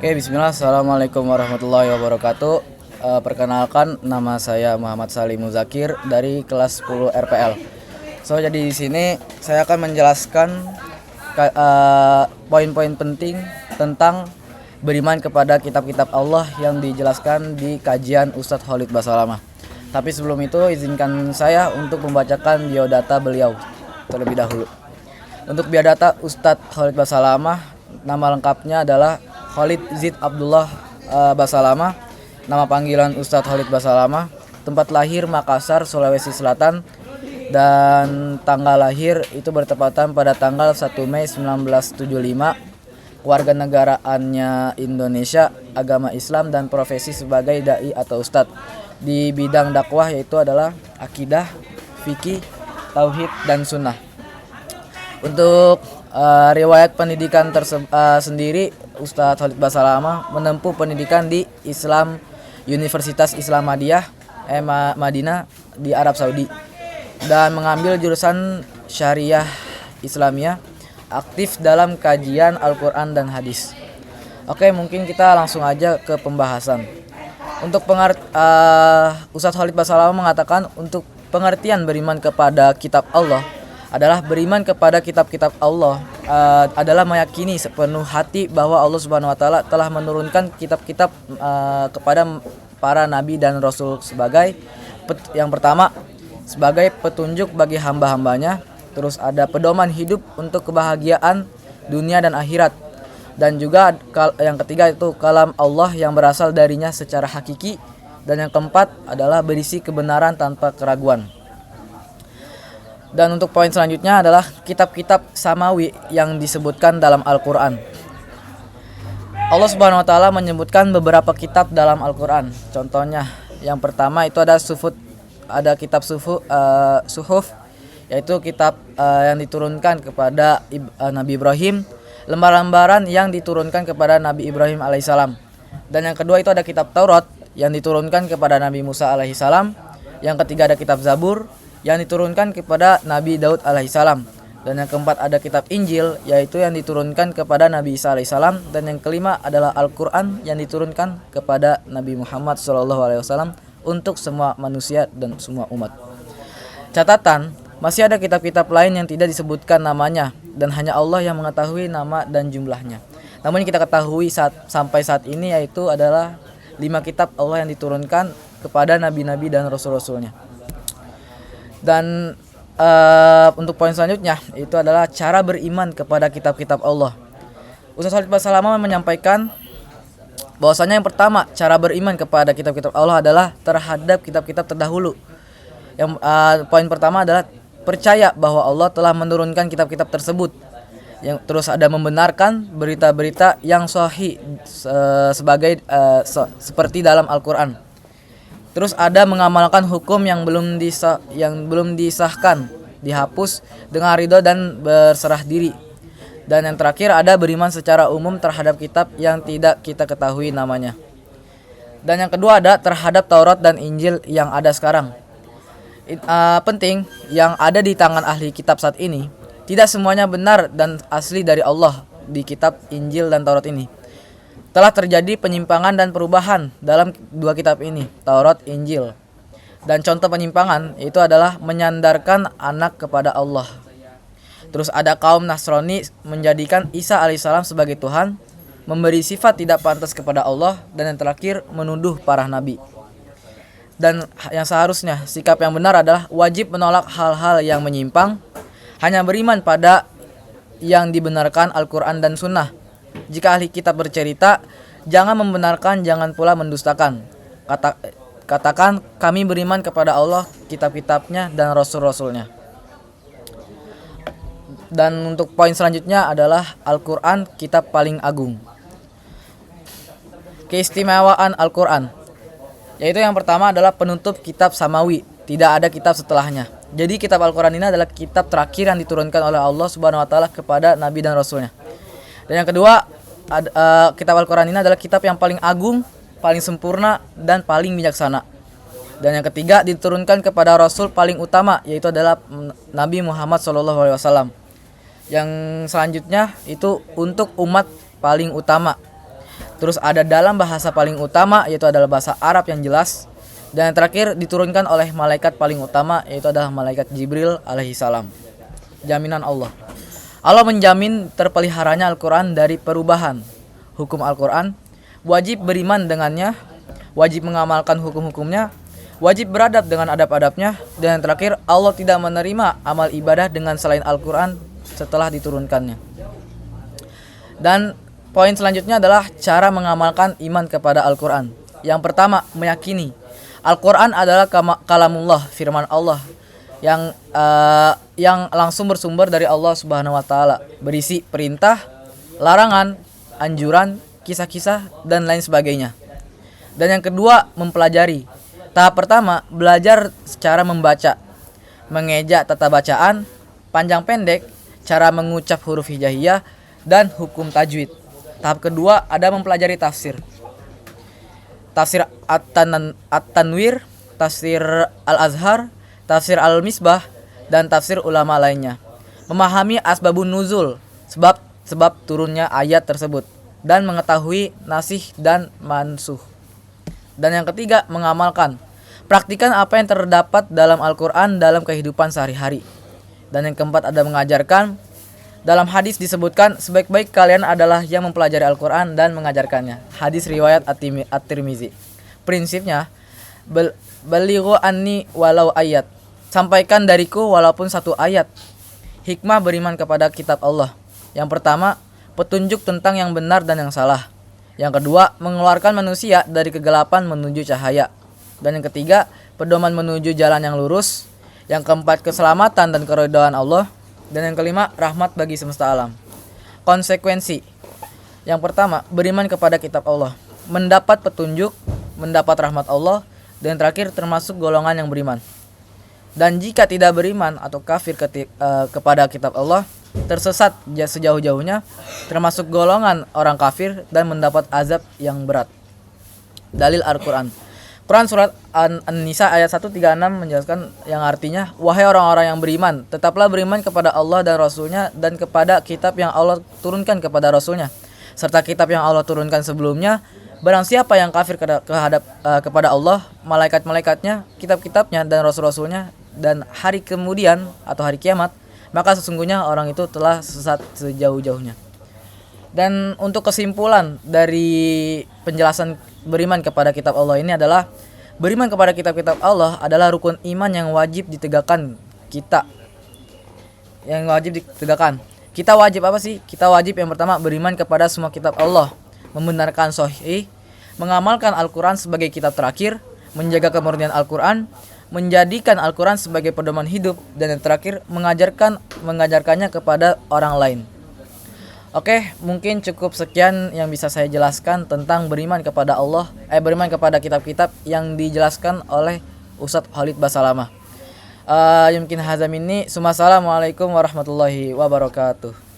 Oke, bismillah. Assalamualaikum warahmatullahi wabarakatuh. Perkenalkan, nama saya Muhammad Salim Muzakir dari kelas 10 RPL. Jadi di sini saya akan menjelaskan poin-poin penting tentang beriman kepada kitab-kitab Allah yang dijelaskan di kajian Ustadz Khalid Basalamah. Tapi sebelum itu izinkan saya untuk membacakan biodata beliau terlebih dahulu. Untuk biodata Ustadz Khalid Basalamah, nama lengkapnya adalah Khalid Zid Abdullah Basalamah, nama panggilan Ustadz Khalid Basalamah, tempat lahir Makassar, Sulawesi Selatan, dan tanggal lahir itu bertepatan pada tanggal 1 Mei 1975, warga negaraannya Indonesia, agama Islam, dan profesi sebagai da'i atau ustadz di bidang dakwah yaitu adalah akidah, fikih, tauhid, dan sunnah. Untuk riwayat pendidikan sendiri, Ustadz Khalid Basalamah menempuh pendidikan di Islam Universitas Islam Madinah di Arab Saudi dan mengambil jurusan Syariah Islamiyah, aktif dalam kajian Al-Quran dan hadis. Oke, mungkin kita langsung aja ke pembahasan. Untuk Ustadz Khalid Basalamah mengatakan untuk pengertian beriman kepada kitab Allah adalah beriman kepada kitab-kitab Allah adalah meyakini sepenuh hati bahwa Allah Subhanahu wa taala telah menurunkan kitab-kitab kepada para nabi dan rasul sebagai yang pertama sebagai petunjuk bagi hamba-hambanya, terus ada pedoman hidup untuk kebahagiaan dunia dan akhirat, dan juga yang ketiga itu kalam Allah yang berasal darinya secara hakiki, dan yang keempat adalah berisi kebenaran tanpa keraguan. Dan untuk poin selanjutnya adalah kitab-kitab samawi yang disebutkan dalam Al-Quran. Allah Subhanahu wa taala menyebutkan beberapa kitab dalam Al-Quran. Contohnya yang pertama itu ada kitab suhuf, yaitu kitab yang diturunkan kepada Nabi Ibrahim, lembar-lembaran yang diturunkan kepada Nabi Ibrahim alaihissalam. Dan yang kedua itu ada kitab Taurat yang diturunkan kepada Nabi Musa alaihissalam. Yang ketiga ada kitab Zabur yang diturunkan kepada Nabi Daud alaihissalam. Dan yang keempat ada kitab Injil, yaitu yang diturunkan kepada Nabi Isa alaihissalam. Dan yang kelima adalah Al-Quran yang diturunkan kepada Nabi Muhammad SAW untuk semua manusia dan semua umat. Catatan, masih ada kitab-kitab lain yang tidak disebutkan namanya dan hanya Allah yang mengetahui nama dan jumlahnya. Namun yang kita ketahui sampai saat ini yaitu adalah 5 kitab Allah yang diturunkan kepada nabi-nabi dan rasul-rasulnya. Dan untuk poin selanjutnya itu adalah cara beriman kepada kitab-kitab Allah. Ustadz Khalid Basalamah menyampaikan bahwasanya yang pertama cara beriman kepada kitab-kitab Allah adalah terhadap kitab-kitab terdahulu. Yang poin pertama adalah percaya bahwa Allah telah menurunkan kitab-kitab tersebut. Yang terus ada membenarkan berita-berita yang sahih seperti dalam Al-Quran. Terus ada mengamalkan hukum yang belum disahkan, dihapus dengan ridho dan berserah diri. Dan yang terakhir ada beriman secara umum terhadap kitab yang tidak kita ketahui namanya. Dan yang kedua ada terhadap Taurat dan Injil yang ada sekarang. Penting, yang ada di tangan ahli kitab saat ini tidak semuanya benar dan asli dari Allah di kitab Injil dan Taurat ini. Telah terjadi penyimpangan dan perubahan dalam dua kitab ini, Taurat, Injil. Dan contoh penyimpangan itu adalah menyandarkan anak kepada Allah. Terus ada kaum Nasrani menjadikan Isa alaihissalam sebagai Tuhan, memberi sifat tidak pantas kepada Allah, dan yang terakhir menuduh para nabi. Dan yang seharusnya sikap yang benar adalah wajib menolak hal-hal yang menyimpang, hanya beriman pada yang dibenarkan Al-Quran dan Sunnah. Jika ahli kitab bercerita, jangan membenarkan, jangan pula mendustakan. Katakan kami beriman kepada Allah, kitab-kitabnya, dan rasul-rasulnya. Dan untuk poin selanjutnya adalah Al-Quran, kitab paling agung. Keistimewaan Al-Quran, yaitu yang pertama adalah penutup kitab samawi, tidak ada kitab setelahnya. Jadi kitab Al-Quran ini adalah kitab terakhir yang diturunkan oleh Allah Subhanahu wa taala kepada nabi dan rasulnya. Dan yang kedua, kitab Al-Quran ini adalah kitab yang paling agung, paling sempurna, dan paling bijaksana. Dan yang ketiga, diturunkan kepada Rasul paling utama, yaitu adalah Nabi Muhammad SAW. Yang selanjutnya itu untuk umat paling utama. Terus ada dalam bahasa paling utama, yaitu adalah bahasa Arab yang jelas. Dan yang terakhir diturunkan oleh malaikat paling utama, yaitu adalah malaikat Jibril alaihi salam. Jaminan Allah. Allah menjamin terpeliharanya Al-Quran dari perubahan hukum Al-Quran, wajib beriman dengannya, wajib mengamalkan hukum-hukumnya, wajib beradab dengan adab-adabnya, dan yang terakhir Allah tidak menerima amal ibadah dengan selain Al-Quran setelah diturunkannya. Dan poin selanjutnya adalah cara mengamalkan iman kepada Al-Quran. Yang pertama, meyakini Al-Quran adalah kalamullah, firman Allah yang langsung bersumber dari Allah Subhanahu wa taala, berisi perintah, larangan, anjuran, kisah-kisah dan lain sebagainya. Dan yang kedua, mempelajari. Tahap pertama, belajar secara membaca, mengeja tata bacaan, panjang pendek, cara mengucap huruf hijaiyah dan hukum tajwid. Tahap kedua ada mempelajari tafsir. Tafsir At-Tanwir, tafsir Al-Azhar, tafsir Al-Misbah, dan tafsir ulama lainnya. Memahami asbabun nuzul, sebab turunnya ayat tersebut, dan mengetahui nasih dan mansuh. Dan yang ketiga, mengamalkan. Praktikan apa yang terdapat dalam Al-Quran dalam kehidupan sehari-hari. Dan yang keempat ada mengajarkan. Dalam hadis disebutkan, sebaik-baik kalian adalah yang mempelajari Al-Quran dan mengajarkannya. Hadis riwayat At-Tirmizi. Prinsipnya, balighu anni walau ayat. Sampaikan dariku walaupun satu ayat. Hikmah beriman kepada kitab Allah. Yang pertama, petunjuk tentang yang benar dan yang salah. Yang kedua, mengeluarkan manusia dari kegelapan menuju cahaya. Dan yang ketiga, pedoman menuju jalan yang lurus. Yang keempat, keselamatan dan keridhaan Allah. Dan yang kelima, rahmat bagi semesta alam. Konsekuensi. Yang pertama, beriman kepada kitab Allah, mendapat petunjuk, mendapat rahmat Allah, dan yang terakhir termasuk golongan yang beriman. Dan jika tidak beriman atau kafir kepada kitab Allah, tersesat sejauh-jauhnya, termasuk golongan orang kafir dan mendapat azab yang berat. Dalil Al-Quran. Quran surat An-Nisa ayat 136 menjelaskan yang artinya, wahai orang-orang yang beriman, tetaplah beriman kepada Allah dan Rasulnya dan kepada kitab yang Allah turunkan kepada Rasulnya, serta kitab yang Allah turunkan sebelumnya. Barang siapa yang kafir kepada Allah, malaikat-malaikatnya, kitab-kitabnya dan rasul-rasulnya, dan hari kemudian atau hari kiamat, maka sesungguhnya orang itu telah sesat sejauh-jauhnya. Dan untuk kesimpulan dari penjelasan beriman kepada kitab Allah ini adalah, beriman kepada kitab-kitab Allah adalah rukun iman yang wajib ditegakkan kita. Kita wajib apa sih? Kita wajib yang pertama beriman kepada semua kitab Allah, membenarkan sahih, mengamalkan Al-Quran sebagai kitab terakhir, menjaga kemurnian Al-Quran, menjadikan Al-Quran sebagai pedoman hidup, dan yang terakhir mengajarkannya kepada orang lain. Oke, mungkin cukup sekian yang bisa saya jelaskan tentang beriman kepada Allah, beriman kepada kitab-kitab yang dijelaskan oleh Ustadz Khalid Basalamah. Yumkin hazam ini. Assalamualaikum warahmatullahi wabarakatuh.